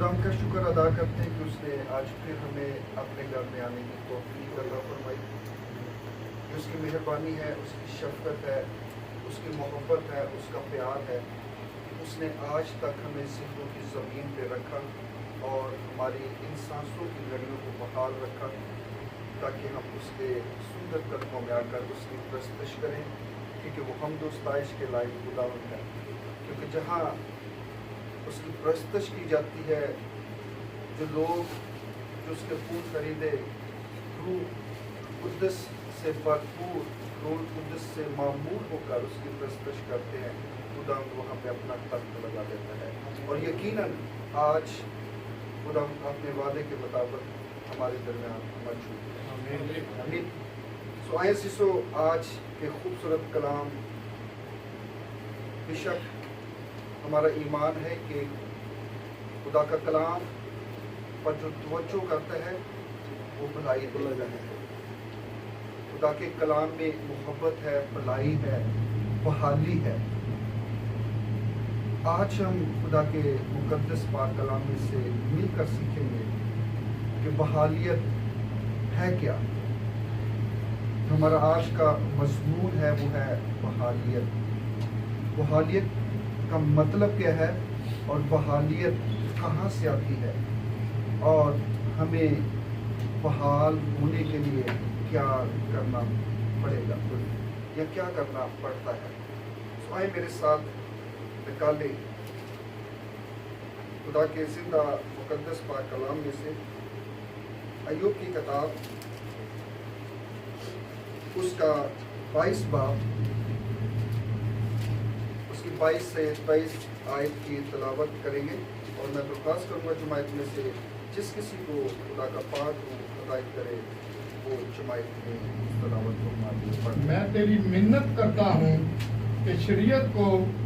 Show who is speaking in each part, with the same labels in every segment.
Speaker 1: خدا ہم کا شکر ادا کرتے ہیں کہ اس نے آج پھر ہمیں اپنے گھر میں آنے کی توفیق عطا فرمائی. یہ اس کی مہربانی ہے, اس کی شفقت ہے, اس کی محبت ہے, اس کا پیار ہے. اس نے آج تک ہمیں زندوں کی زمین پہ رکھا اور ہماری ان سانسوں کی لڑیوں کو بحال رکھا تاکہ ہم اس کے سندر قدموں میں آ کر اس کی پرستش کریں, کیونکہ وہ حمد و ستائش کے لائق خداوند ہے. کیونکہ جہاں اس کی پرستش کی جاتی ہے, جو لوگ جو اس کے خون خریدے روح قدس سے بھرپور, روح قدس سے معمور ہو کر اس کی پرستش کرتے ہیں, خدا وہاں پہ اپنا تخت لگا دیتا ہے. اور یقیناً آج خدا اپنے وعدے کے مطابق ہمارے درمیان موجود ہے. آمین. سو آئیں سیسو آج کے خوبصورت کلام, بے شک ہمارا ایمان ہے کہ خدا کا کلام پر جو توجہ کرتا ہے وہ بھلائی دیتا ہے. خدا کے کلام میں محبت ہے, بھلائی ہے, بحالی ہے. آج ہم خدا کے مقدس پاک کلام میں سے مل کر سیکھیں گے کہ بحالیت ہے کیا. ہمارا آج کا مضمون ہے وہ ہے بحالیت. بحالیت کا مطلب کیا ہے اور بحالیت کہاں سے آتی ہے اور ہمیں بحال ہونے کے لیے کیا کرنا پڑے گا یا کیا کرنا پڑتا ہے. سو آئے میرے ساتھ نکالیں خدا کے زندہ مقدس پاک کلام میں سے ایوب کی کتاب, اس کا 22 باب, اس کی 22 سے 23 آیت کی تلاوت کریں گے. اور میں درخواست کروں گا جماعت میں سے جس کسی کو خدا کا پاک ہدایت کرے وہ جماعت میں تلاوت کو.
Speaker 2: میں تیری منت کرتا ہوں کہ شریعت کو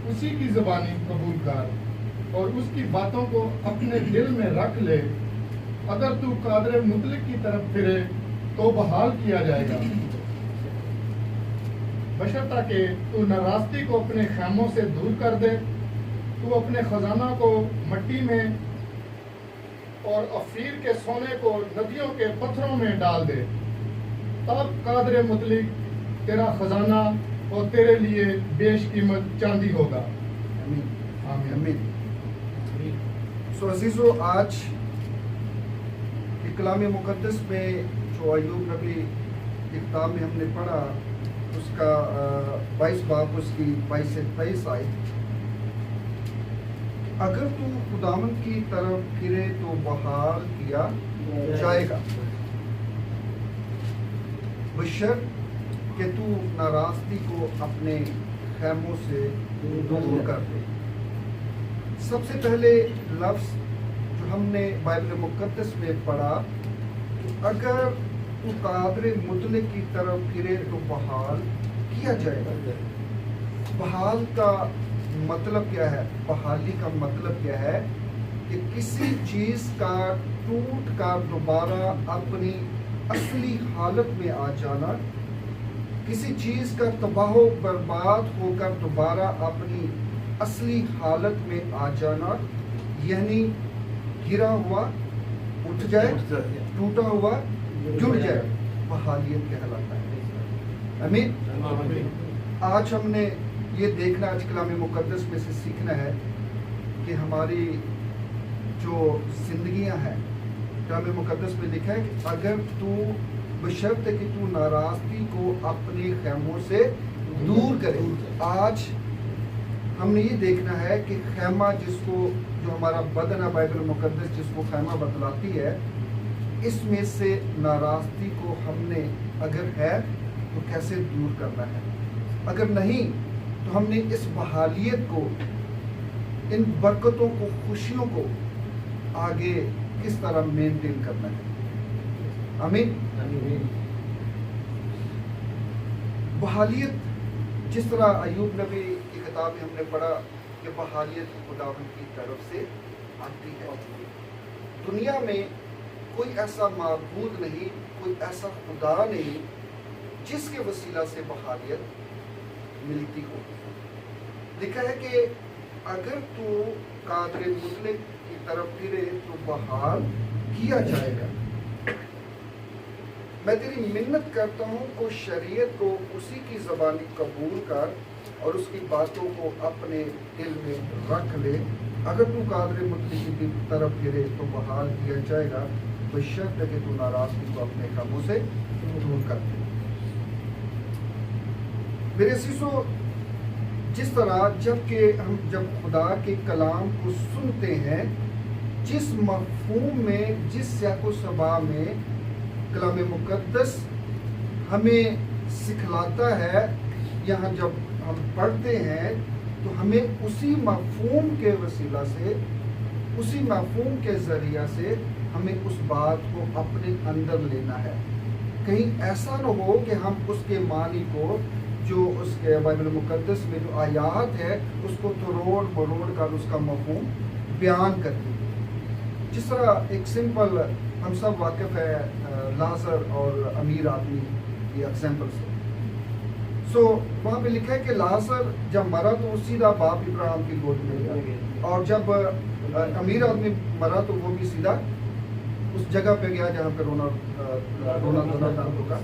Speaker 2: اسی کی زبانی قبول کر اور اس کی باتوں کو اپنے دل میں رکھ لے. اگر تو قادر مطلق کی طرف پھرے تو بحال کیا جائے گا, بشرطہ کہ تو ناراستی کو اپنے خیموں سے دور کر دے. تو اپنے خزانہ کو مٹی میں اور افیر کے سونے کو ندیوں کے پتھروں میں ڈال دے. تب قادر مطلق تیرا خزانہ اور تیرے لیے بیش قیمت چاندی ہوگا.
Speaker 1: آمین. آمین. سو عزیزو, آج کے کلام مقدس میں جو ایوب نبی کی کتاب میں ہم نے پڑھا, اس کا 22 باب, اس کی 22 سے 23 آئے. اگر تو خداوند کی طرف پھرے تو بحال کیا جائے گا, بشرط کہ تو ناراستی کو اپنے خیموں سے دور کر دے. سب سے پہلے لفظ جو ہم نے بائبل مقدس میں پڑھا, اگر تو قادر مطلق کی طرف پھرے تو بحال کیا جائے گا. بحال کا مطلب کیا ہے؟ بحالی کا مطلب کیا ہے کہ کسی چیز کا ٹوٹ کر دوبارہ اپنی اصلی حالت میں آ جانا, کسی چیز کا تباہ و برباد ہو کر دوبارہ اپنی اصلی حالت میں آ جانا, یعنی گرا ہوا اٹھ جائے, ٹوٹا ہوا جڑ جائے, بحالیت کہلاتا ہے. آمین. آج ہم نے یہ دیکھنا, آج کلام مقدس میں سے سیکھنا ہے کہ ہماری جو زندگیاں ہیں, کلام مقدس میں لکھا ہے کہ اگر تو بشرط کہ تو ناراستی کو اپنے خیموں سے دور کرے. آج ہم نے یہ دیکھنا ہے کہ خیمہ جس کو, جو ہمارا بدن ہے بائبل مقدس جس کو خیمہ بتلاتی ہے, اس میں سے ناراستی کو ہم نے اگر ہے تو کیسے دور کرنا ہے, اگر نہیں تو ہم نے اس بحالیت کو, ان برکتوں کو, خوشیوں کو آگے کس طرح مینٹین کرنا ہے. آمین. بحالیت جس طرح ایوب نبی کی کتاب میں ہم نے پڑھا کہ بحالیت خداوند کی طرف سے آتی ہے. دنیا میں کوئی ایسا معبود نہیں, کوئی ایسا خدا نہیں جس کے وسیلہ سے بحالیت ملتی ہو. لکھا ہے کہ اگر تو قادر مطلق کی तरफ फिरे तो बहाल किया जाएगा। मैं तेरी मिन्नत करता हूँ को शरीयत को उसी की ज़बानी कबूल कर और उसकी बातों को अपने दिल में रख ले। अगर तू कादर मुतलक की तरफ फिरे तो बहाल किया जाएगा, बशर्त कि तू नाराज़गी को अपने कामों से दूर कर दे। मेरे अज़ीज़ों, जिस तरह जब खुदा के कलाम को सुनते हैं, जिस मफ़हूम में, जिस सियाक़ो सबा में कलाम मुक़द्दस हमें सिखलाता है, यहाँ जब हम पढ़ते हैं तो हमें उसी मफ़हूम के वसीला से, उसी मफ़हूम के ज़रिया से हमें उस बात को अपने अंदर लेना है। कहीं ऐसा न हो कि हम उसके मानी को, जो उसके बाइबल मुक़द्दस में जो आयात है, उसको तोड़ मरोड़ कर उसका मफ़हूम बयान कर दें। जिस तरह एक सिंपल, हम सब वाकिफ़ है लाज़र और अमीर आदमी की एग्जाम्पल से। सो वहाँ पे लिखा है कि लाज़र जब मरा तो वो सीधा बाप इब्राहिम की गोद में गया, और जब अमीर आदमी मरा तो वो भी सीधा उस जगह पे गया जहाँ पे रोना धोना होगा।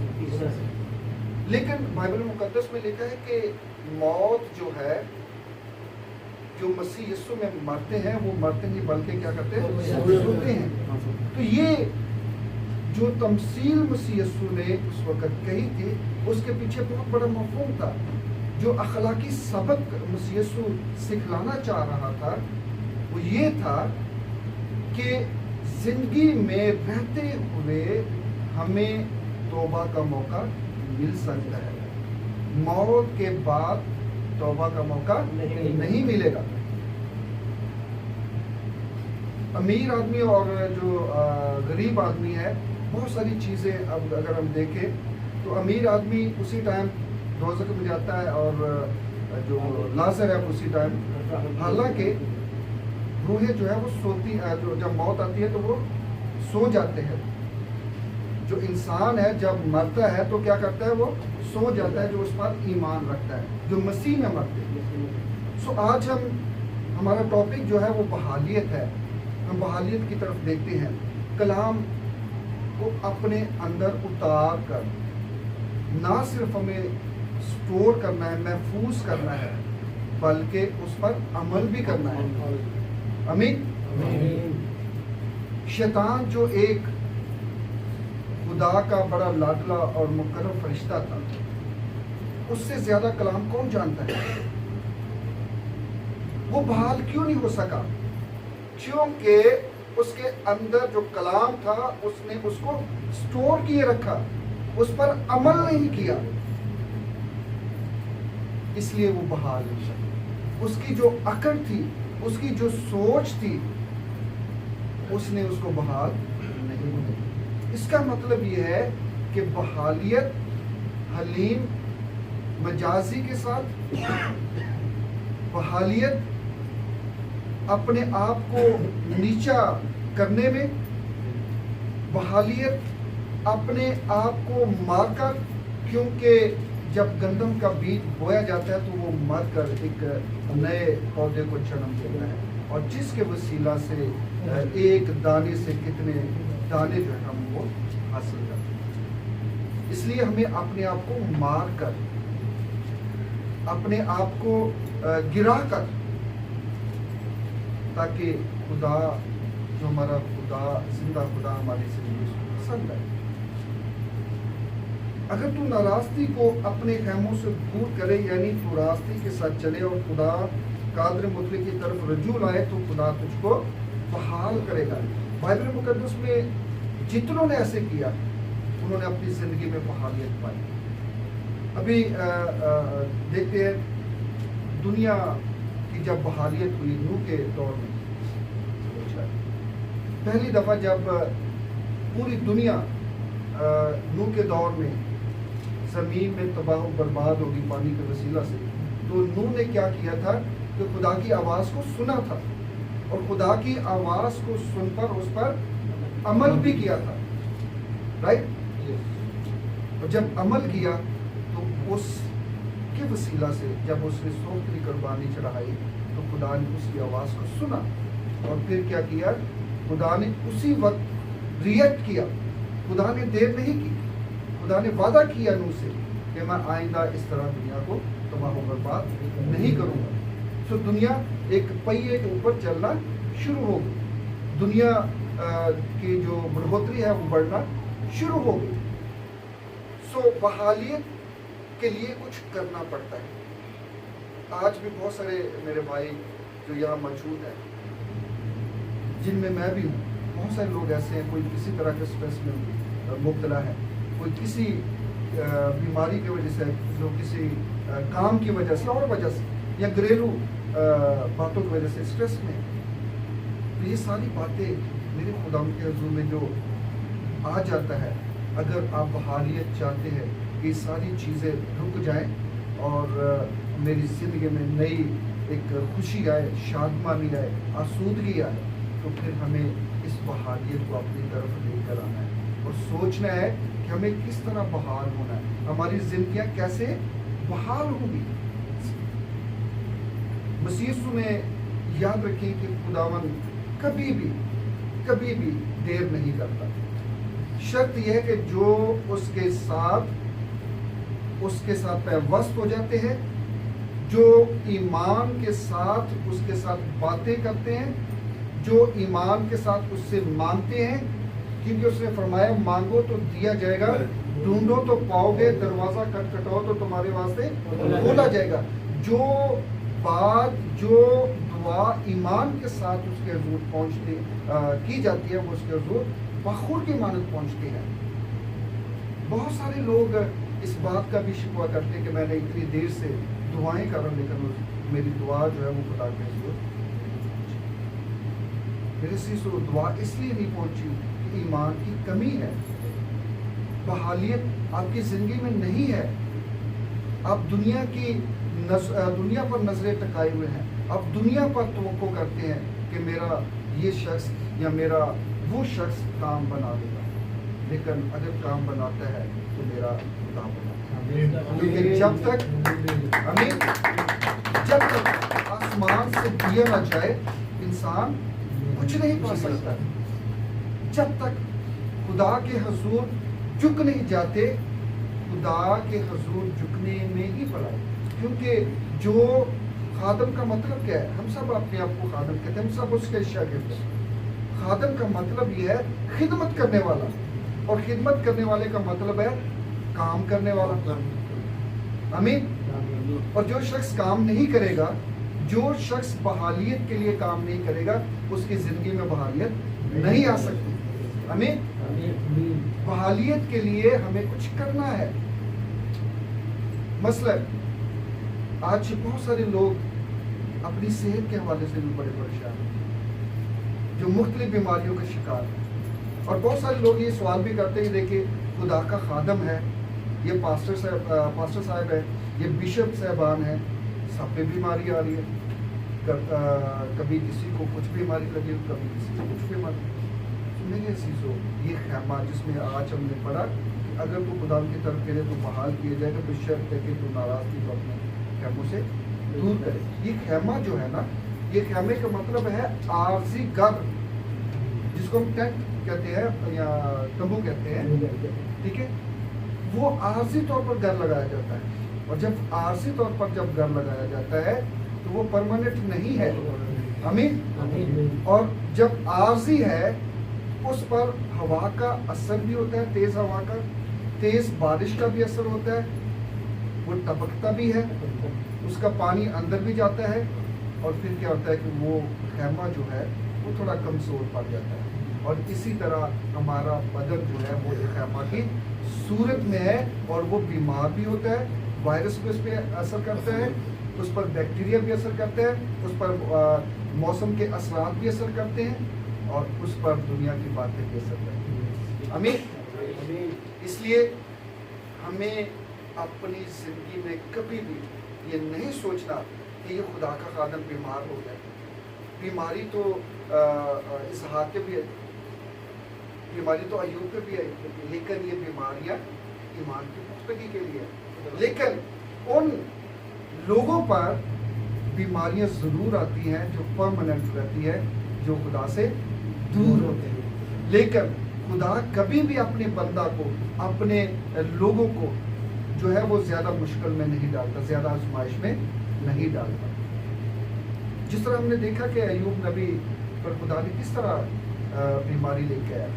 Speaker 1: लेकिन बाइबल मुक़द्दस में लिखा है कि मौत जो है, जो मसीह यीशु में मरते हैं, वो मरते नहीं बल्कि क्या करते हैं, सोते हैं। तो ये जो तमसील मसीह यीशु ने उस वक़्त कही थी, उसके पीछे बहुत बड़ा मफ़हूम था। जो अखलाकी सबक मसीह यीशु सिखलाना चाह रहा था वो ये था कि ज़िंदगी में रहते हुए हमें तौबा का मौका मिल सकता है, मौत के बाद तौबा का मौका नहीं मिलेगा। अमीर आदमी और जो गरीब आदमी है, बहुत सारी चीज़ें अब अगर हम देखें तो अमीर आदमी उसी टाइम दोज़ख में जाता है और जो लाज़र है उसी टाइम। हालांकि रूहें जो है वो सोती, जो जब मौत आती है तो वो सो जाते हैं। जो इंसान है जब मरता है तो क्या करता है, वो सो जाता है, जो उस पर ईमान रखता है, जो मसीह में मरते हैं। सो आज हमारा टॉपिक जो है वो बहालियत है। हम बहालियत की तरफ देखते हैं। कलाम को अपने अंदर उतार कर ना सिर्फ हमें स्टोर करना है, महफूज करना है, बल्कि उस पर अमल भी करना है। आमीन। शैतान जो एक खुदा का बड़ा लाडला और मुकर्रम फरिश्ता था, उससे ज्यादा कलाम कौन जानता है? वो बहाल क्यों नहीं हो सका? क्योंकि उसके अंदर जो कलाम था उसने उसको स्टोर किए रखा, उस पर अमल नहीं किया, इसलिए वो बहाल नहीं सका। उसकी जो अकड़ थी, उसकी जो सोच थी, उसने उसको बहाल नहीं किया। इसका मतलब यह है कि बहालियत हलीम मजाजी के साथ, बहालियत अपने आप को नीचा करने में, बहालियत अपने आप को मारकर, क्योंकि जब गंदम का बीज बोया जाता है तो वो मर कर एक नए पौधे को जन्म देता है, और जिसके वसीला से एक दाने से कितने दाने जो है हम वो हासिल करते हैं। इसलिए हमें अपने आप को मार कर, अपने आप को गिरा कर, ताकि खुदा जो हमारा खुदा, जिंदा खुदा हमारी जिंदगी को पसंद है। अगर तू नाराज़गी को अपने खैमों से दूर करे, यानी तू रास्ते के साथ चले और खुदा कादर मुतलक की तरफ रजू लाए, तो खुदा तुझको बहाल करेगा। बाइबल मुकद्दस में जितनों ने ऐसे किया, उन्होंने अपनी ज़िंदगी में बहालियत पाई। अभी देखते हैं दुनिया की जब बहालियत हुई नूह के दौर में, पहली दफ़ा जब पूरी दुनिया नूह के दौर में ज़मीन में तबाह बर्बाद होगी पानी के वसीला से, तो नूह ने क्या किया था कि खुदा की आवाज़ को सुना था, और खुदा की आवाज़ को सुनकर उस पर अमल भी किया था, राइट। और जब अमल किया तो उसके वसीला से जब उसने सोखरी कुर्बानी चढ़ाई तो खुदा ने उसकी आवाज़ को सुना, اور پھر کیا کیا؟ خدا نے اسی وقت ریئیکٹ کیا. خدا نے دیر نہیں کی. خدا نے وعدہ کیا نوح سے کہ میں آئندہ اس طرح دنیا کو تباہ و برباد نہیں کروں گا. سو دنیا ایک پہیے کے اوپر چلنا شروع ہو گئی. دنیا کی جو بڑھوتری ہے وہ بڑھنا شروع ہو گئی. سو بحالیت کے لیے کچھ کرنا پڑتا ہے. آج بھی بہت سارے میرے بھائی جو یہاں موجود ہیں, جن میں بھی ہوں, بہت سارے لوگ ایسے ہیں, کوئی کسی طرح کے اسٹریس میں مبتلا ہے, کوئی کسی بیماری کی وجہ سے, جو کسی کام کی وجہ سے اور وجہ سے, یا گھریلو باتوں کی وجہ سے اسٹریس میں. تو یہ ساری باتیں میرے خدا کے حضور میں جو آ جاتا ہے, اگر آپ بحالیت چاہتے ہیں کہ یہ ساری چیزیں رک جائیں اور میری زندگی میں نئی ایک خوشی آئے, شادمانی آئے, آسودگی آئے, تو پھر ہمیں اس بحالیت کو اپنی طرف لے کر آنا ہے اور سوچنا ہے کہ ہمیں کس طرح بحال ہونا ہے, ہماری زندگیاں کیسے بحال ہوں گی. مسیح یسوع میں یاد رکھیں کہ خداوند کبھی بھی دیر نہیں کرتا. شرط یہ ہے کہ جو اس کے ساتھ پیوست ہو جاتے ہیں, جو ایمان کے ساتھ اس کے ساتھ باتیں کرتے ہیں, جو ایمان کے ساتھ اس سے مانگتے ہیں, کیونکہ اس نے فرمایا مانگو تو دیا جائے گا, ڈھونڈو تو پاؤ گے, دروازہ کھٹکھٹاؤ تو تمہارے واسطے کھولا جائے گا. جو بات, جو دعا ایمان کے ساتھ اس کے حضور کی جاتی ہے, وہ اس کے حضور بخور کی مانند پہنچتی ہے. بہت سارے لوگ اس بات کا بھی شکوہ کرتے ہیں کہ میں نے اتنی دیر سے دعائیں کر رہا, لیکن میری دعا جو ہے وہ خدا کے حضور میرے سے دعا اس لیے نہیں پہنچی کہ ایمان کی کمی ہے. بحالیت آپ کی زندگی میں نہیں ہے. آپ دنیا پر نظریں ٹکائے ہوئے ہیں, آپ دنیا پر توقع کرتے ہیں کہ میرا یہ شخص یا میرا وہ شخص کام بنا دے گا, لیکن اگر کام بناتا ہے تو میرا خدا بناتا ہے. کیونکہ جب تک آسمان سے دیا نہ جائے انسان کچھ نہیں پا سکتا. جب تک خدا کے حضور جھک نہیں جاتے, خدا کے حضور جھکنے میں ہی بڑا ہے. کیونکہ جو خادم کا مطلب کیا ہے, ہم سب اپنے آپ کو خادم کہتے ہیں, ہم سب اس کے شاگرد ہیں. خادم کا مطلب یہ ہے خدمت کرنے والا, اور خدمت کرنے والے کا مطلب ہے کام کرنے والا. آمین. اور جو شخص کام نہیں کرے گا, جو شخص بحالیت کے لیے کام نہیں کرے گا, اس کی زندگی میں بحالیت نہیں آ سکتی. آمین. بحالیت کے لیے ہمیں کچھ کرنا ہے. مثلا آج بہت سارے لوگ اپنی صحت کے حوالے سے بھی بڑے پریشان ہیں, جو مختلف بیماریوں کا شکار ہیں. اور بہت سارے لوگ یہ سوال بھی کرتے ہیں, دیکھیں خدا کا خادم ہے, یہ پاسٹر صاحب ہے, یہ بشپ صاحبان ہیں, سب پہ بیماری آ رہی ہے, کبھی کسی کو کچھ بیماری لگی, کبھی کسی کو کچھ بیماری. میرے عزیزو, یہ خیمہ جس میں آج ہم نے پڑھا کہ اگر تو خدا کی طرف پھرے تو بحال کیا جائے گا, تو شرط ہے کہ تو ناراضگی کو اپنے خیموں سے دور کرے. یہ خیمہ جو ہے نا, یہ خیمے کا مطلب ہے عارضی گھر, جس کو ہم ٹینٹ کہتے ہیں یا تمبو کہتے ہیں, ٹھیک ہے. وہ عارضی طور پر گھر لگایا جاتا ہے, اور جب عارضی طور پر جب گھر لگایا جاتا ہے تو وہ پرماننٹ نہیں ہے. آمین. اور جب عارضی ہے اس پر ہوا کا اثر بھی ہوتا ہے, تیز ہوا کا, تیز بارش کا بھی اثر ہوتا ہے, وہ ٹپکتا بھی ہے, اس کا پانی اندر بھی جاتا ہے, اور پھر کیا ہوتا ہے کہ وہ خیمہ جو ہے وہ تھوڑا کمزور پڑ جاتا ہے. اور اسی طرح ہمارا بدن جو ہے وہ ایک خیمہ کی صورت میں ہے, اور وہ بیمار بھی ہوتا ہے, وائرس بھی اس پہ اثر کرتا ہے, اس پر بیکٹیریا بھی اثر کرتا ہے, اس پر موسم کے اثرات بھی اثر کرتے ہیں, اور اس پر دنیا کی باتیں بھی اثر کرتی ہیں. آمین. اس لیے ہمیں اپنی زندگی میں کبھی بھی یہ نہیں سوچنا کہ یہ خدا کا خادم بیمار ہو گیا. بیماری تو اسحاق کے بھی ہے, بیماری تو ایوب پہ بھی ہے, لیکن یہ بیماریاں ایمان کی پختگی کے لیے. لیکن ان لوگوں پر بیماریاں ضرور آتی ہیں جو پرماننٹ رہتی ہے, जो खुदा से दूर होते हैं। लेकिन खुदा कभी भी अपने बंदा को, अपने लोगों को जो है वो ज़्यादा मुश्किल में नहीं डालता, ज़्यादा आजमाइश में नहीं डालता। जिस तरह हमने देखा कि अय्यूब नबी पर खुदा ने किस तरह बीमारी लेके आया।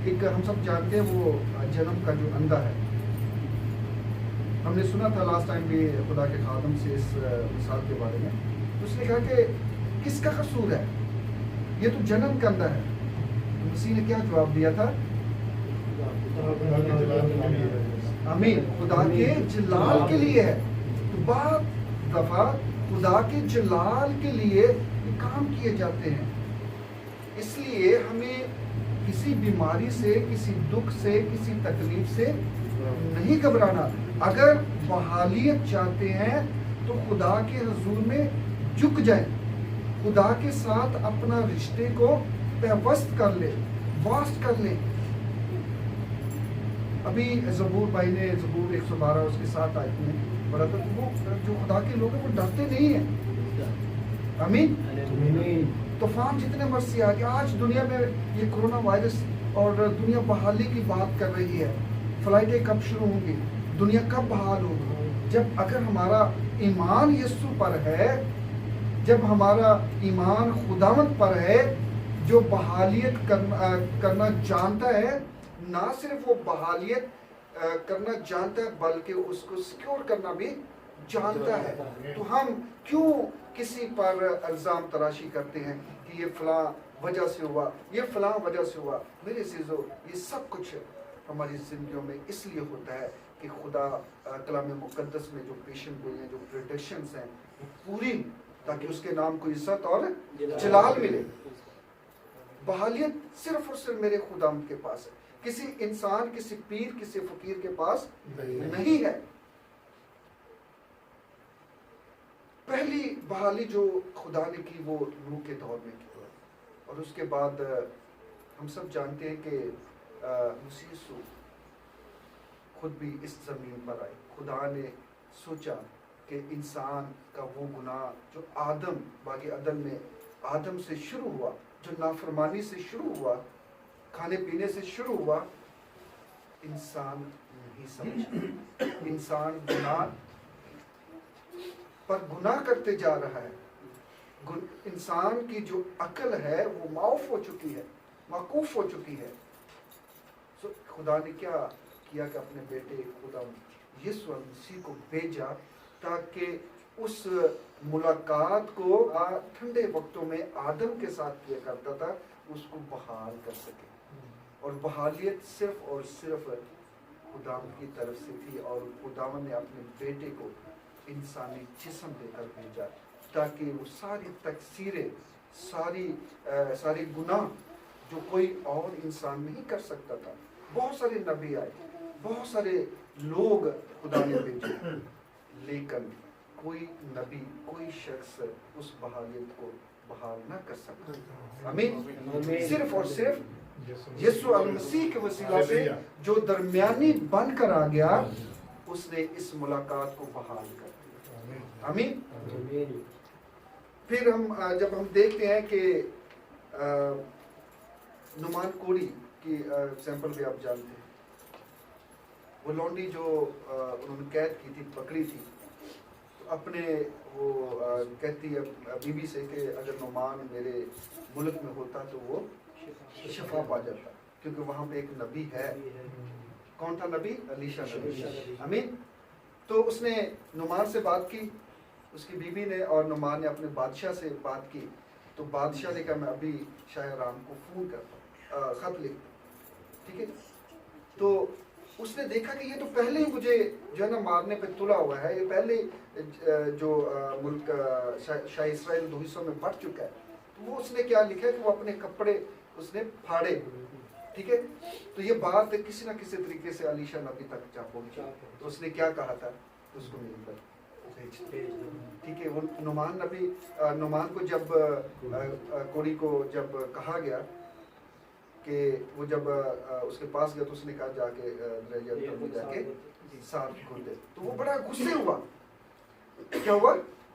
Speaker 1: एक हम सब जानते हैं वो जन्म का जो अंधा है। हमने सुना था लास्ट टाइम भी खुदा के खादम से इस मिसाल के बारे में, तो उसने कहा कि किसका कसूर है, ये तो जन्म का अंधा है। तो मसीह ने क्या जवाब दिया था? आमीन, खुदा के जलाल के लिए है। तो बात दफा खुदा के जलाल के लिए ये काम किए जाते हैं। इसलिए हमें किसी बीमारी से, किसी दुख से, किसी तकलीफ से नहीं घबराना। अगर बहालियत चाहते हैं तो खुदा के हुजूर में झुक जाएं, खुदा के साथ अपना रिश्ते को पेवस्त कर ले, वास्ट कर ले। अभी ज़बूर भाई ने ज़बूर 112 उसके साथ आयत में पढ़ा था, तो वो जो खुदा के लोग हैं वो डरते नहीं हैं। आमीन। तूफान जितने मर्जी आ गए, आज दुनिया में ये कोरोना वायरस और दुनिया बहाली की बात कर रही है, फ्लाइटें कब शुरू होंगी, दुनिया कब बहाल होगी। जब अगर हमारा ईमान यीशु पर है, जब हमारा ईमान खुदावंद पर है, जो बहालियत करना जानता है, ना सिर्फ वो बहालियत करना जानता है बल्कि उसको सिक्योर करना भी जानता है, तो हम क्यों किसी पर इल्ज़ाम तराशी करते हैं कि ये फलां वजह से हुआ, ये फलां वजह से हुआ। मेरे अज़ीज़ों, ये सब कुछ हमारी ज़िंदगियों में इसलिए होता है कि खुदा कलाम मुक़द्दस में जो पेशन गोई हैं, जो प्रोटेक्शंस हैं, वो पूरी, ताकि उसके नाम को इज़्ज़त और जलाल मिले। बहालियत सिर्फ और सिर्फ मेरे खुदा के पास है, किसी इंसान, किसी पीर, किसी फकीर के पास नहीं है। पहली बहाली जो खुदा ने की वो नूह के दौर में की, और उसके बाद हम सब जानते हैं कि मसीह यीशु खुद भी इस ज़मीन पर आए। खुदा ने सोचा कि इंसान का वो गुनाह जो आदम बागी अदन में आदम से शुरू हुआ, जो नाफरमानी से शुरू हुआ, खाने पीने से शुरू हुआ, इंसान नहीं समझा। इंसान गुनाह पर गुनाह करते जा रहा है। इंसान की जो अकल है वो माऊफ हो चुकी है, माकूफ हो चुकी है। तो खुदा ने क्या किया कि अपने बेटे खुदा यीशु मसीह को भेजा, ताकि उस मुलाकात को ठंडे वक्तों में आदम के साथ किया करता था, उसको बहाल कर सके। और बहालियत सिर्फ और सिर्फ खुदावंद की तरफ से थी, और खुदावंद ने अपने बेटे को इंसानी जिस्म देकर भेजा, ताकि वो सारी तकसीरें, सारी गुनाह जो कोई और इंसान नहीं कर सकता था। बहुत सारे नबी आए, बहुत सारे लोग खुदा ने भेजे, लेकिन कोई नबी, कोई शख्स उस बहालियत को बहाल ना कर सकता। आमीन। सिर्फ और सिर्फ यीशु मसीह के वसीला से जो दरमियानी बनकर आ गया, उसने इस मुलाकात को बहाल कर दिया। आमीन। फिर जब हम देखते हैं कि नुमान कोड़ी की सैंपल भी आप जानते हैं, वो लौंडी जो उन्होंने कैद की थी, पकड़ी थी, तो अपने वो कहती है बीबी से कि अगर नुमान मेरे मुल्क में होता तो वो शफा पा जाता, क्योंकि वहाँ पे एक नबी है। कौन था नबी? अलीशा नबी। आमीन। तो उसने नुमान से बात की, उसकी बीबी ने, और नुमान ने अपने बादशाह से बात की। तो बादशाह ने कहा मैं अभी शाह राम को फ़ोन करता हूँ, ख़त लिखता। ठीक है। तो उसने देखा कि ये तो पहले ही मुझे जो है ना मारने पे तुला हुआ है, ये पहले जो मुल्क शाह इसराइल 2 हिस्सों में बढ़ चुका है। तो वो उसने क्या लिखा कि वो अपने कपड़े उसने फाड़े। ठीक है। तो ये बात किसी ना किसी तरीके से अलीशा नबी तक जा पहुंची। तो उसने क्या कहा था, उसको मिलकर ठीक है। वो नुमान को जब कोड़ी को जब कहा गया कि वो जब उसके पास गया, तो उसने कहा जाके साथ खोल दे। तो वो बड़ा गुस्से हुआ। क्या हुआ?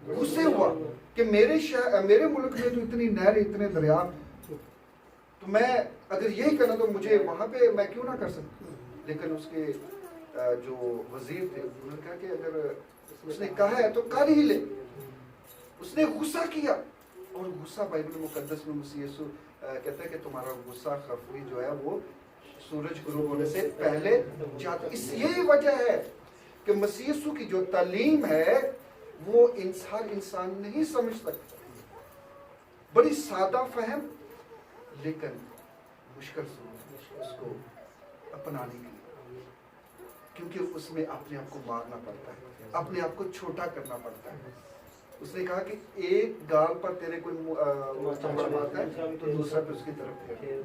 Speaker 1: गुस्से हुआ कि मेरे मुल्क में तो इतनी नहर, इतने दरिया, तो मैं अगर यही करना तो मुझे वहाँ पे मैं क्यों ना कर सकूं। लेकिन उसके जो वजीर थे उन्होंने कहा कि अगर उसने कहा है तो कर ही ले। उसने गुस्सा किया, और गुस्सा बाइबल मुकद्दस में मसीह यीशु कहता है कि तुम्हारा गुस्सा खफरी जो है वो सूरज गुरूब होने से पहले जाता। इस यही वजह है कि मसीह यीशु की जो तालीम है वो इंसान नहीं समझ सकता। बड़ी सादा फहम, लेकिन मुश्किल उसको अपनाने के लिए, क्योंकि उसमें अपने आप को मारना पड़ता है, अपने आप को छोटा करना पड़ता है। उसने कहा कि एक गाल पर तेरे कोई चप्पड़ मारता है तो दूसरा पे उसकी तरफ फेर।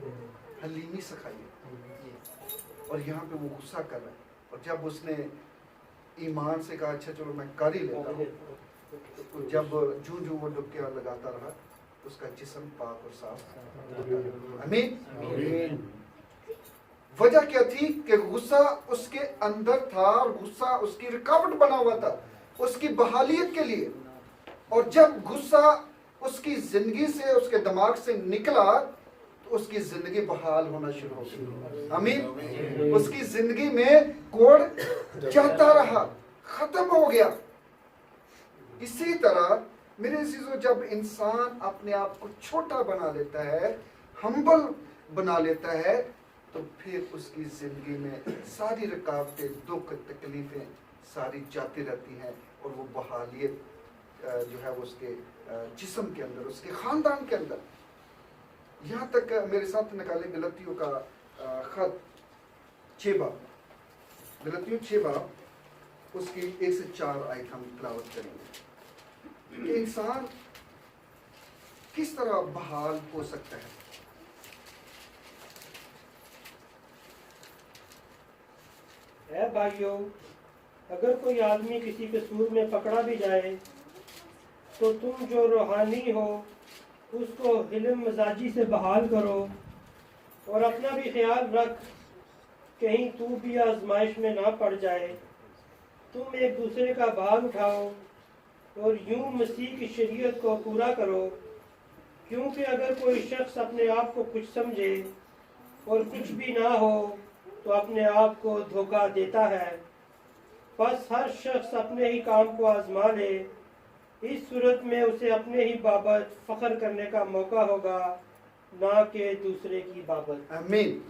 Speaker 1: हलीमी सिखाइए। और यहाँ पे वो गुस्सा कर रहा है, और जब उसने ईमान से कहा अच्छा चलो मैं कर ही लेता हूँ, तो जब जूं वो डुबकियां लगाता रहा उसका जिस्म पाक और साफ। आमीन। वजह क्या थी कि गुस्सा उसके अंदर था, और गुस्सा उसकी रुकावट बना हुआ था उसकी बहालियत के लिए। और जब गुस्सा उसकी जिंदगी से, उसके दिमाग से निकला तो उसकी जिंदगी बहाल होना शुरू हो गई। आमीन। उसकी जिंदगी में कोड़ जाता रहा, खत्म हो गया। इसी तरह मेरे अजीजों, जब इंसान अपने आप को छोटा बना लेता है, हम्बल बना लेता है, तो फिर उसकी जिंदगी में सारी रुकावटें, दुख, तकलीफें सारी जाती रहती हैं, और वो बहालियत जो है वो उसके जिस्म के अंदर, उसके खानदान के अंदर। यहाँ तक मेरे साथ निकाले गलतियों का खत 6 बाब, गलतियों 6 बाब, उसकी 1 से 4 आयत हम तिलावत करेंगे कि इंसान किस तरह बहाल हो सकता है।
Speaker 3: है भाइयों, अगर कोई आदमी किसी कसूर में पकड़ा भी जाए तो तुम जो रूहानी हो उसको हिल्म मजाजी से बहाल करो, और अपना भी ख्याल रख कहीं तू भी आजमाइश में ना पड़ जाए। तुम एक दूसरे का भार उठाओ और यूं मसीह की शरीयत को पूरा करो, क्योंकि अगर कोई शख्स अपने आप को कुछ समझे और कुछ भी ना हो तो अपने आप को धोखा देता है। बस हर शख्स अपने ही काम को आजमा ले, इस सूरत में उसे अपने ही बाबत फख्र करने का मौका होगा, ना कि दूसरे की बाबत।
Speaker 1: आमीन।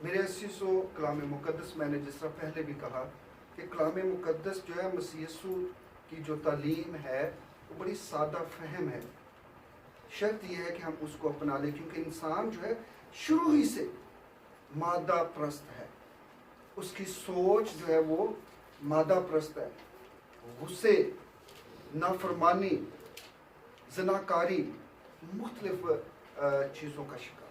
Speaker 1: मेरे असीसो, कलाम मुकद्दस, मैंने जिस तरह पहले भी कहा कि कलाम मुकद्दस जो है मसीह यीशु की जो तालीम है वो बड़ी सादा फहम है। शर्त यह है कि हम उसको अपना लें, क्योंकि इंसान जो है शुरू ही से मादा प्रस्त है, उसकी सोच जो है वो मादा प्रस्त है। गुस्से, नाफरमानी, ज़नाकारी, मुख्तलिफ चीज़ों का शिकार।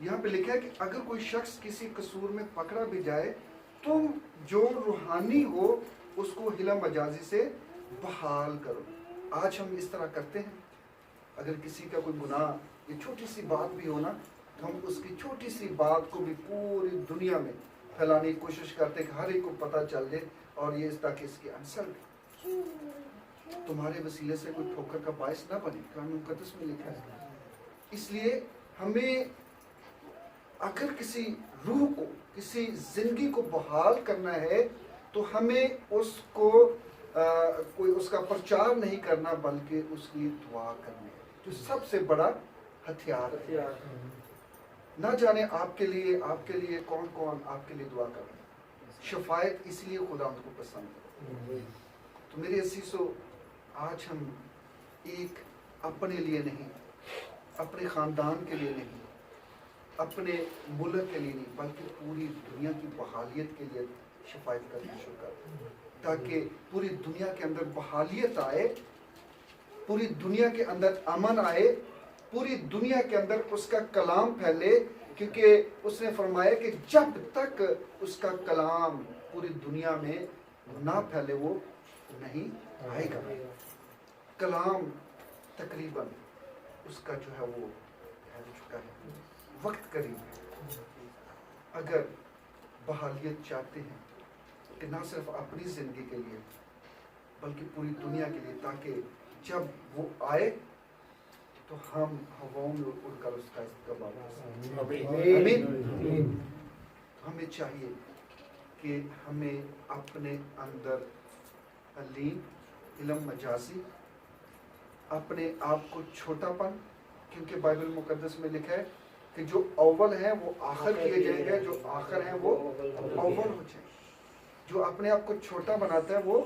Speaker 1: यहाँ पे लिखा है कि अगर कोई शख्स किसी कसूर में पकड़ा भी जाए, तुम जो रूहानी हो उसको हिला मजाजी से बहाल करो। आज हम इस तरह करते हैं, अगर किसी का कोई गुनाह, ये छोटी सी बात भी हो ना, तो हम उसकी छोटी सी बात को भी पूरी दुनिया में फैलाने की कोशिश करते हैं कि हर एक को पता चल जाए, और ये ताकि इसकी आंसर तुम्हारे वसीले से कोई ठोकर का बायस ना बने। कलाम मुकद्दस में लिखा है। इसलिए हमें अगर किसी रूह को, किसी जिंदगी को बहाल करना है, तो हमें उसको कोई उसका प्रचार नहीं करना, बल्कि उसकी दुआ करनी है, जो सबसे बड़ा हथियार है। ना जाने आपके लिए कौन कौन आपके लिए दुआ कर रहे हैं। शफायत इसलिए खुदा उनको पसंद है। तो मेरे असीसो, आज हम एक अपने लिए नहीं, अपने ख़ानदान के लिए नहीं, अपने मुल्क के लिए नहीं, बल्कि पूरी दुनिया की बहालियत के लिए शफायत करना शुरू करें, ताकि पूरी दुनिया के अंदर बहालियत आए, पूरी दुनिया के अंदर अमन आए, पूरी दुनिया के अंदर उसका कलाम फैले। क्योंकि उसने फरमाया कि जब तक उसका कलाम पूरी दुनिया में ना फैले वो नहीं आएगा। कलाम तकरीबन उसका जो है वो फैल चुका है, वक्त करीब है। अगर बहालियत चाहते हैं कि ना सिर्फ अपनी ज़िंदगी के लिए बल्कि पूरी दुनिया के लिए, ताकि जब वो आए तो हम हवाओं में उड़कर उसका इस्तेमाल कर सकें। आमीन। हमें चाहिए कि हमें अपने अंदर अलीम, इल्म मजाजी, अपने आप को छोटापन, क्योंकि बाइबल मुकद्दस में लिखा है कि जो अव्वल हैं वो आखिर किए जाएंगे, जो आखिर हैं वो अव्वल हो जाएंगे। जो अपने आप को छोटा बनाता है वो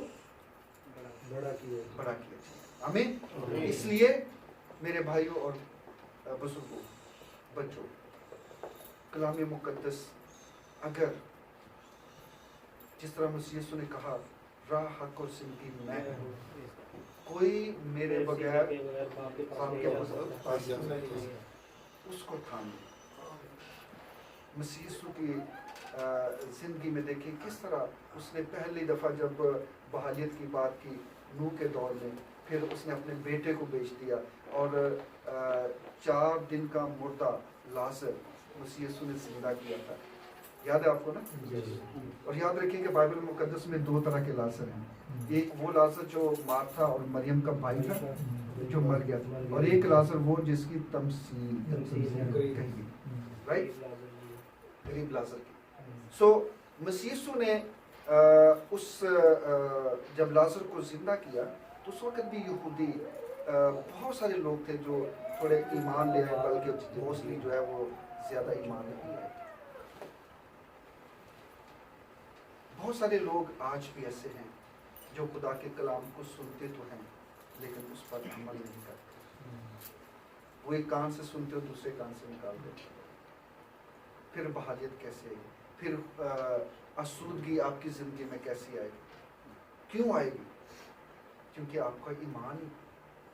Speaker 1: बड़ा किया जाए। आमीन। इसलिए मेरे भाइयों और बुजुर्गों, बच्चों, कलाम मुकद्दस अगर जिस तरह मसीह यीशु ने कहा राह, हक और जिंदगी मैं हूँ, कोई मेरे बगैर बाप के पास नहीं, उसको थाम ले। मसीह यीशु की जिंदगी में देखिए किस तरह उसने पहली दफ़ा जब बहालियत की बात की नूह के दौर में, फिर उसने अपने बेटे को बेच दिया और 4 दिन का मुर्दा लाजर मसीह यीशु ने जिंदा किया था। याद है आपको ना? और याद रखिए कि बाइबल मुकद्दस में 2 तरह के लाजर हैं। एक वो लाजर जो मार्था और मरियम का भाई था जो मर गया था, और एक लाजर वो जिसकी तमसील कही, राइट, गरीब लाजर की। सो मसीह यीशु ने जब लाजर को जिंदा किया तो उस वक्त भी यहूदी बहुत सारे लोग थे जो थोड़े ईमान ले आए, बल्कि मोस्टली जो है वो ज्यादा ईमान नहीं आए। बहुत सारे लोग आज भी ऐसे हैं जो खुदा के कलाम को सुनते तो हैं लेकिन उस पर अमल नहीं करते। वो एक कान से सुनते हो, दूसरे कान से निकाल देते। फिर बहालियत कैसे आएगी? फिर आसूदगी आपकी ज़िंदगी में कैसी आएगी? क्यों आएगी? क्योंकि आपका ईमान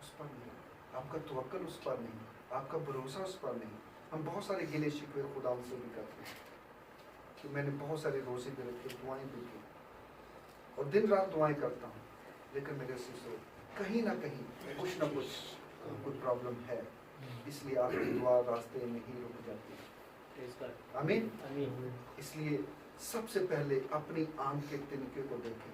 Speaker 1: उस पर नहीं, आपका तवक्कुल उस पर नहीं, आपका भरोसा उस पर नहीं। हम बहुत सारे गिले शिकवे खुदा से भी करते हैं कि मैंने बहुत सारे रोज़े भी रखे, दुआएं भी की और दिन रात दुआएं करता हूँ, लेकिन मेरे से कहीं ना कहीं कुछ ना कुछ प्रॉब्लम है, इसलिए आपकी दुआ रास्ते में ही रुक जाती है। आमीन। इसलिए सबसे पहले अपनी आंख के तिनके को देखें,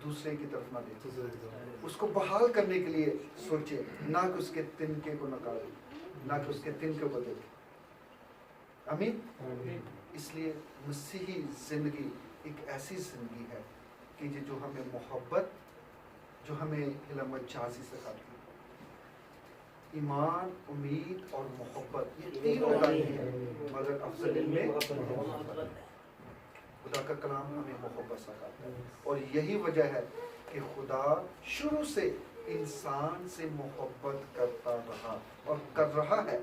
Speaker 1: दूसरे की तरफ ना देखें। उसको बहाल करने के लिए सोचें, ना कि उसके तिनके को निकालें, ना कि उसके तिनके को देखें। आमीन। इसलिए मसीही जिंदगी एक ऐसी जिंदगी है कि जो हमें मोहब्बत, जो हमें इल्म जाजी सिखाती है। ईमान, उम्मीद और मोहब्बत, ये तीनों नहीं है, मगर अफजल में मोहब्बत। खुदा का कलाम हमें मोहब्बत सिखाता है और यही वजह है कि खुदा शुरू से इंसान से मोहब्बत करता रहा और कर रहा है।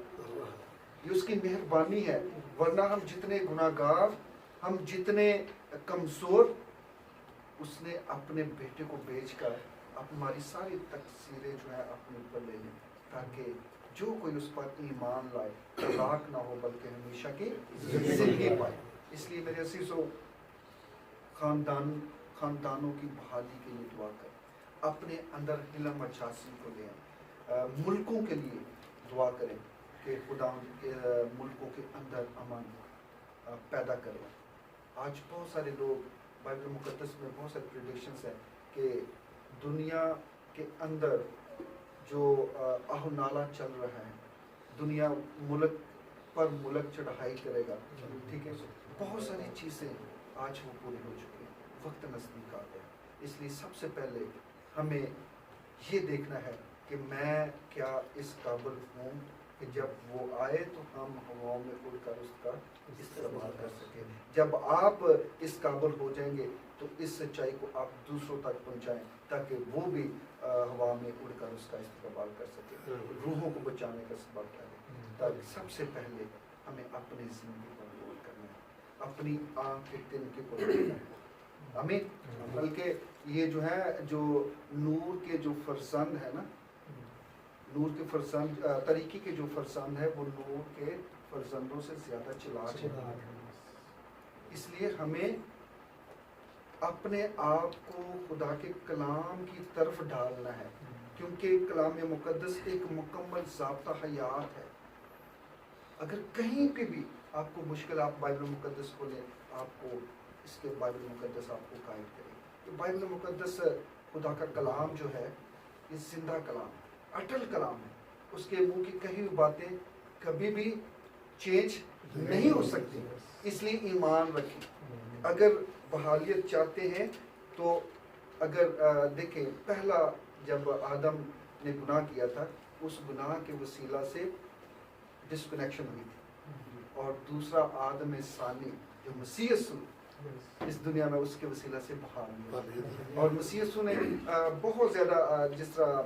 Speaker 1: ये उसकी मेहरबानी है, वरना हम जितने गुनाहगार, हम जितने कमज़ोर, उसने अपने बेटे को बेचकर हमारी सारी तकसीरें जो है अपने ऊपर ले लें, ताकि जो कोई उस पर ईमान लाए तलाक ना हो बल्कि हमेशा की जिंदगी पाए। इसलिए मेरे अजीज़ों, खानदानों की बहाली के लिए दुआ करें, अपने अंदर इल्म जासी को ले आए, मुल्कों के लिए दुआ करें कि खुदा के मुल्कों के अंदर अमन पैदा करें। आज बहुत सारे लोग, बाइबल मुकद्दस में बहुत सारे प्रेडिक्शंस हैं कि दुनिया के अंदर जो आहो नाला चल रहा है, दुनिया मुल्क पर मुल्क चढ़ाई करेगा, ठीक है। बहुत सारी चीज़ें आज वो पूरी हो चुकी हैं, वक्त नज़दीक आ गया। इसलिए सबसे पहले हमें ये देखना है कि मैं क्या इस काबिल हूँ कि जब वो आए तो हम हवाओं में उड़कर उसका इस्तेमाल कर सकें। जब आप इस काबिल हो जाएंगे तो इस सच्चाई को आप दूसरों तक पहुंचाएं, ताकि वो भी हवा में उड़कर उसका इस्तेमाल कर सके, रूहों को बचाने का सबब करें। ताकि सबसे पहले हमें अपनी ज़िंदगी पर गौर करना है, अपनी आँख के तिनके को देखना है। आमीन। बल्कि ये जो है, जो नूर के जो फरजंद है ना, नूर के फरजंद, तरीकी के जो फरजंद है वो नूर के फरजंदों से ज़्यादा चालाक है। इसलिए हमें अपने आप को खुदा के कलाम की तरफ डालना है, क्योंकि कलाम मुकद्दस एक मुकम्मल ज़ाब्ता हयात है। अगर कहीं पे भी आपको मुश्किल, आप बाइबल मुकद्दस को लें, आपको इसके बाइबल मुकद्दस आपको गाइड करे। तो बाइबल मुकद्दस خدا کا کلام جو ہے یہ زندہ کلام ہے، اٹل کلام ہے. اس کے منہ کی کہی ہوئی باتیں کبھی بھی چینج نہیں ہو سکتی. اس لیے ایمان رکھیں. اگر بحالیت چاہتے ہیں تو اگر دیکھیں پہلا جب آدم نے گناہ کیا تھا اس گناہ کے وسیلہ سے ڈسکنیکشن ہوئی تھی، اور دوسرا آدم ثانی جو مسیح یسوع اس دنیا میں اس کے وسیلہ سے بحال ہوا. اور مسیح یسوع نے بہت زیادہ جس طرح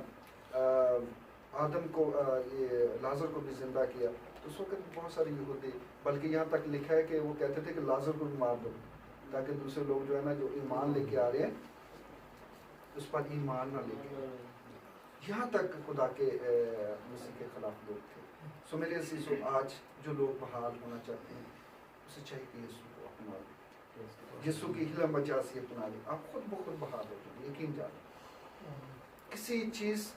Speaker 1: آدم کو یہ لازر کو بھی زندہ کیا، تو اس وقت بہت سارے یہودی، بلکہ یہاں تک لکھا ہے کہ وہ کہتے تھے کہ لازر کو بھی مار دو تاکہ دوسرے لوگ جو ہے نا جو ایمان لے کے آ رہے ہیں اس پر ایمان نہ لے کے. یہاں تک خدا کے مسیح کے خلاف لوگ تھے. سو میرے عزیزو، آج جو لوگ بحال ہونا چاہتے ہیں اسے چاہیے کہ یسوع کو اپنا لیں، یسوع کی حلم مجاز اپنا لیں. آپ خود بخود بحال ہو جائیں، یقین جانیں. کسی چیز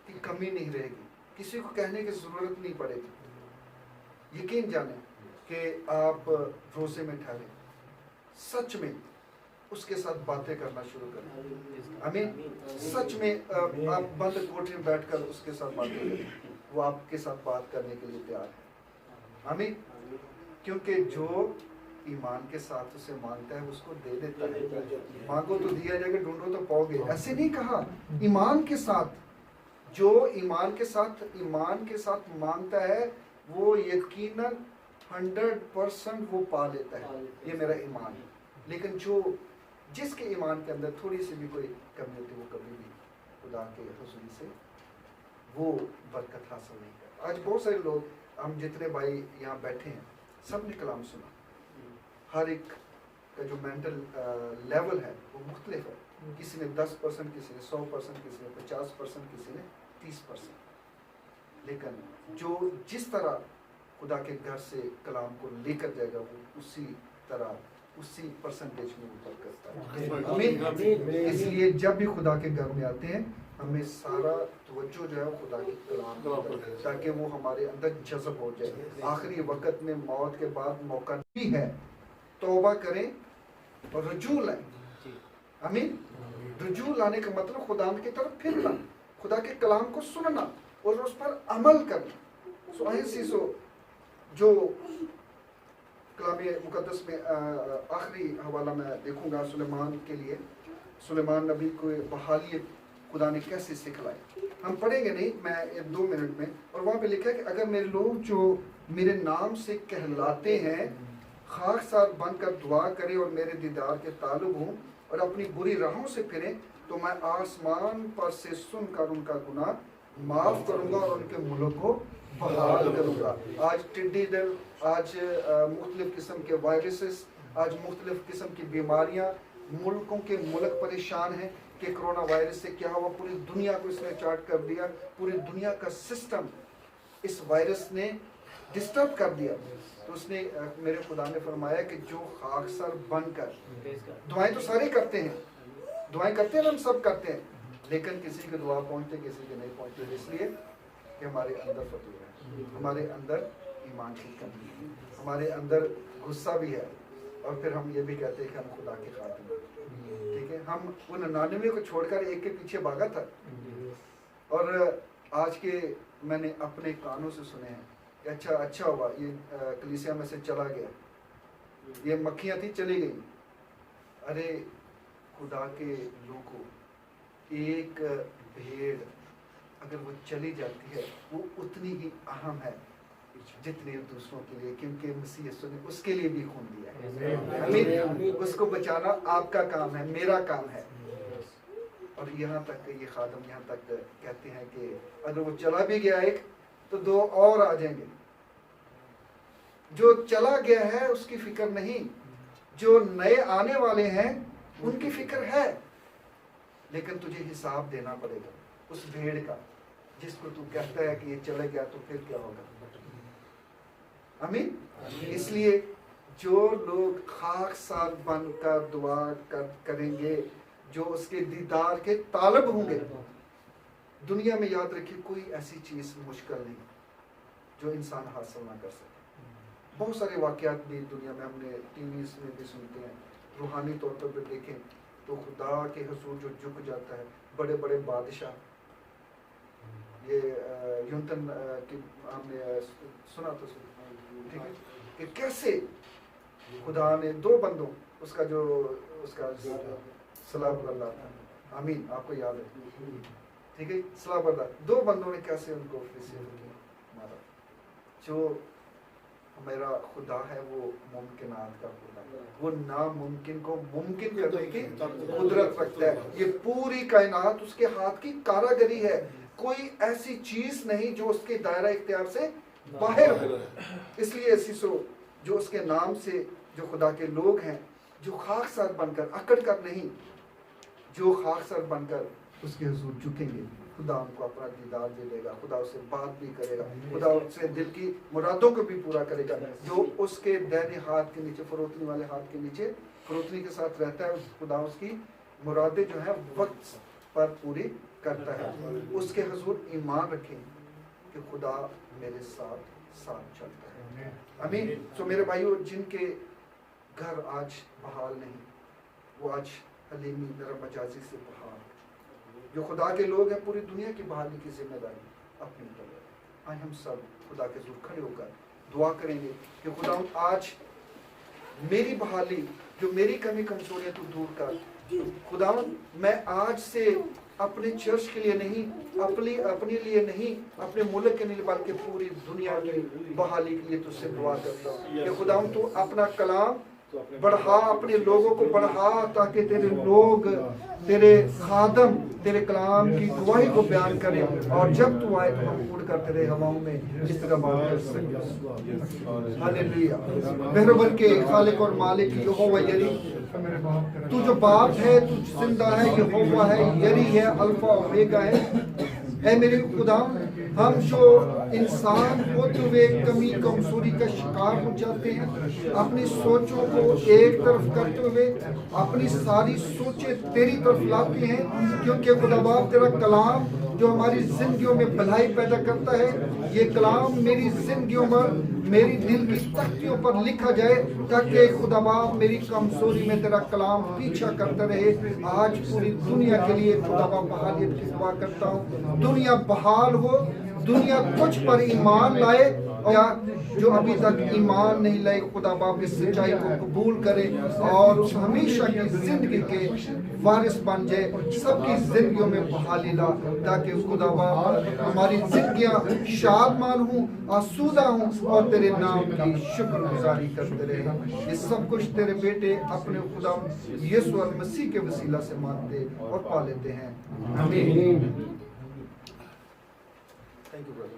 Speaker 1: کی کمی نہیں رہے گی، کسی کو کہنے کی ضرورت نہیں پڑے گی. یقین جانیں کہ آپ روزے میں ٹھہریں، سچ میں اس کے ساتھ باتیں کرنا شروع کریں. آمین. سچ میں آپ بند کوٹری میں بیٹھ کر اس کے ساتھ باتیں کریں، وہ آپ کے ساتھ بات کرنے کے لیے تیار ہے. آمین. کیونکہ جو ایمان کے ساتھ اسے مانگتا ہے اس کو دے دیتا ہے. مانگو تو دیا جائے گا، ڈھونڈو تو پاؤ گے. ایسے نہیں کہا. ایمان کے ساتھ، جو ایمان کے ساتھ مانگتا ہے وہ یقیناً 100% وہ پا لیتا ہے. یہ میرا ایمان ہے. لیکن جس کے ایمان کے اندر تھوڑی سی بھی کوئی کمی ہوتی ہے وہ کبھی بھی خدا کے حضور سے وہ برکت حاصل نہیں کرتا. آج بہت سارے لوگ، ہم جتنے بھائی یہاں بیٹھے ہیں سب نے کلام سنا. ہر ایک کا جو مینٹل لیول ہے وہ مختلف ہے. کسی نے 10%، کسی نے 100%، کسی نے 50%، کسی نے 30%. لیکن جو جس طرح خدا کے گھر سے کلام کو لے کر جائے گا وہ اسی طرح اسی پرسنٹیج میں اوپر کرتا ہے. آمین. اس لیے جب بھی خدا کے گھر میں آتے ہیں ہمیں سارا توجہ جو ہے وہ خدا کے کلام پر، تاکہ وہ ہمارے اندر جذب ہو جائے. آخری وقت میں موت کے بعد موقع بھی ہے، توبہ کریں اور رجوع لائیں. آمین. رجوع لانے کا مطلب خدا کی طرف پھرنا، خدا کے کلام کو سننا اور اس پر عمل کرنا. سو ایسی جو کلام مقدس میں آخری حوالہ میں دیکھوں گا سلیمان کے لیے. سلیمان نبی کو بحالی خدا نے کیسے سکھلائی. ہم پڑھیں گے نہیں، میں 2 منٹ میں. اور وہاں پہ لکھا ہے کہ اگر میرے لوگ جو میرے نام سے کہلاتے ہیں خاکسار بن کر دعا کریں اور میرے دیدار کے طالب ہوں اور اپنی بری راہوں سے پھریں تو میں آسمان پر سے سن کر ان کا گناہ معاف کروں گا اور ان کے ملک کو بحال کروں گا. آج ٹڈی دل، آج مختلف قسم کے وائرسز، آج مختلف قسم کی بیماریاں، ملکوں کے ملک پریشان ہیں کہ کرونا وائرس سے کیا ہوا. پوری دنیا کو اس نے چارٹ کر دیا. پوری دنیا کا سسٹم اس وائرس نے ڈسٹرب کر دیا. تو اس نے میرے خدا نے فرمایا کہ جو خاکسار بن کر، دعائیں تو سارے کرتے ہیں، دعائیں کرتے ہیں، ہم سب کرتے ہیں، لیکن کسی کی دعا پہنچتے کسی کی نہیں پہنچتے. اس لیے کہ ہمارے اندر فطور ہے، ہمارے اندر ایمان کی کمی ہے، ہمارے اندر غصہ بھی ہے، اور پھر ہم یہ بھی کہتے ہیں کہ ہم خدا کے خادم ہیں. ٹھیک ہے. ہم وہ 99 کو چھوڑ کر ایک کے پیچھے بھاگا تھا. اور آج کے میں نے اپنے کانوں سے سنے ہیں کہ اچھا ہوا یہ کلیسیا میں سے چلا گیا، یہ مکھیاں تھی چلی گئی. ارے خدا کے لوگوں، ایک بھیڑ اگر وہ چلی جاتی ہے وہ اتنی ہی اہم ہے جتنے دوسروں کے لیے، کیونکہ مسیح یسوع نے اس کے لیے بھی خون دیا ہے. آمین. اس کو بچانا آپ کا کام ہے، میرا کام ہے. اور یہاں تک کہ یہ خادم یہاں تک کہتے ہیں کہ اگر وہ چلا بھی گیا ایک تو 2 اور آ جائیں گے. جو چلا گیا ہے اس کی فکر نہیں، جو نئے آنے والے ہیں ان کی فکر ہے. لیکن تجھے حساب دینا پڑے گا اس بھیڑ کا جس کو تو کہتا ہے کہ یہ چلے گیا تو پھر کیا ہوگا. آمین. اس لیے جو لوگ خاکسار بن کر دعا کریں گے، جو اس کے دیدار کے طالب ہوں گے، دنیا میں یاد رکھیے کوئی ایسی چیز مشکل نہیں جو انسان حاصل نہ کر سکے. بہت سارے واقعات بھی دنیا میں ہم نے ٹی ویز میں بھی سنتے ہیں، روحانی طور پر بھی دیکھیں تو خدا کے حضور جو جھک جاتا ہے، بڑے بڑے بادشاہ، یہ یونتن کی ہم نے سنا تو ٹھیک ہے کہ کیسے خدا نے 2 بندوں اس کا سلام اللہ تھا، آمین، آپ کو یاد ہے ٹھیک ہے، سلام اللہ، 2 بندوں نے کیسے ان کو مارا. جو میرا خدا ہے وہ ممکنات کا خدا ہے، وہ ناممکن کو ممکن کرنے کی قدرت رکھتا ہے. یہ پوری کائنات اس کے ہاتھ کی کاراگری ہے، کوئی ایسی چیز نہیں جو اس کے دائرہ اختیار سے باہر ہو. اس لیے ایسیسو جو اس کے نام سے جو خدا کے لوگ ہیں، جو خاکسار بن کر اکڑ کر نہیں، جو خاکسار بن کر اس کے حضور جھکیں گے، خدا ان کو اپنا دیدار دے دے گا، خدا اس سے بات بھی کرے گا، خدا اس سے دل کی مرادوں کو بھی پورا کرے گا. جو اس کے دائنے ہاتھ کے نیچے، فروتنی والے ہاتھ کے نیچے فروتنی کے ساتھ رہتا ہے، خدا اس کی مرادیں جو ہیں وقت پر پوری کرتا ہے. اس کے حضور ایمان رکھیں کہ خدا میرے ساتھ چلتا ہے. آمین. سو میرے بھائیو، جن کے گھر آج بحال نہیں، وہ آج حلیمی میرا مجازی سے بحال. جو خدا کے لوگ ہیں، پوری دنیا کی بحالی کی ذمہ داری اپنی طرف. آج ہم سب خدا کے حضور کھڑے ہو کر دعا کریں گے کہ خدا آج میری بحالی، جو میری کمی کمزوریاں تو دور کر. خدا میں آج سے اپنے چرچ کے لیے نہیں، اپنے لیے نہیں، اپنے ملک کے لیے، بلکہ پوری دنیا کی بحالی کے لیے تجھ سے دعا کرتا ہوں کہ خدا تو اپنا کلام بڑھا، اپنے لوگوں کو بڑھا، تاکہ تیرے لوگ، تیرے خادم تیرے کلام کی گواہی کو بیان کریں، اور جب تو آئے تو ہم اڑ کر تیرے ہواؤں میں اس طرح بات کر سکیں. ہاللیلویا. بہربر کے خالق اور مالک یہوہ یری، تو جو باپ ہے، تو زندہ ہے، یہوہ ہے، یری ہے، الفا اومیگا ہے. اے میرے خدا، ہم جو انسان ہوتے ہوئے کمی کمزوری کا شکار ہو جاتے ہیں، اپنی سوچوں کو ایک طرف کرتے ہوئے اپنی ساری سوچیں تیری طرف لاتے ہیں، کیونکہ خدا باپ تیرا کلام جو ہماری زندگیوں میں بھلائی پیدا کرتا ہے، یہ کلام میری زندگیوں پر، میری دل کی تختیوں پر لکھا جائے، تاکہ خدا باپ میری کمزوری میں تیرا کلام پیچھا کرتا رہے. آج پوری دنیا کے لیے خدا باپ بحالیت کی دعا کرتا ہوں. دنیا بحال ہو، دنیا تجھ پر ایمان لائے، یا جو ابھی تک ایمان نہیں لائے خدا باپ اس سچائی کو قبول کرے اور اس ہمیشہ کی زندگی کے وارث بن جائے. سب کی زندگیوں میں بحالی لا، تاکہ خدا باپ ہماری زندگیاں شادمان ہوں، آسودہ ہوں، اور تیرے نام کی شکر گزاری کرتے رہے. یہ سب کچھ تیرے بیٹے اپنے خدا یسوع المسیح کے وسیلہ سے مانتے اور پا لیتے ہیں. آمین. Thank you, brother.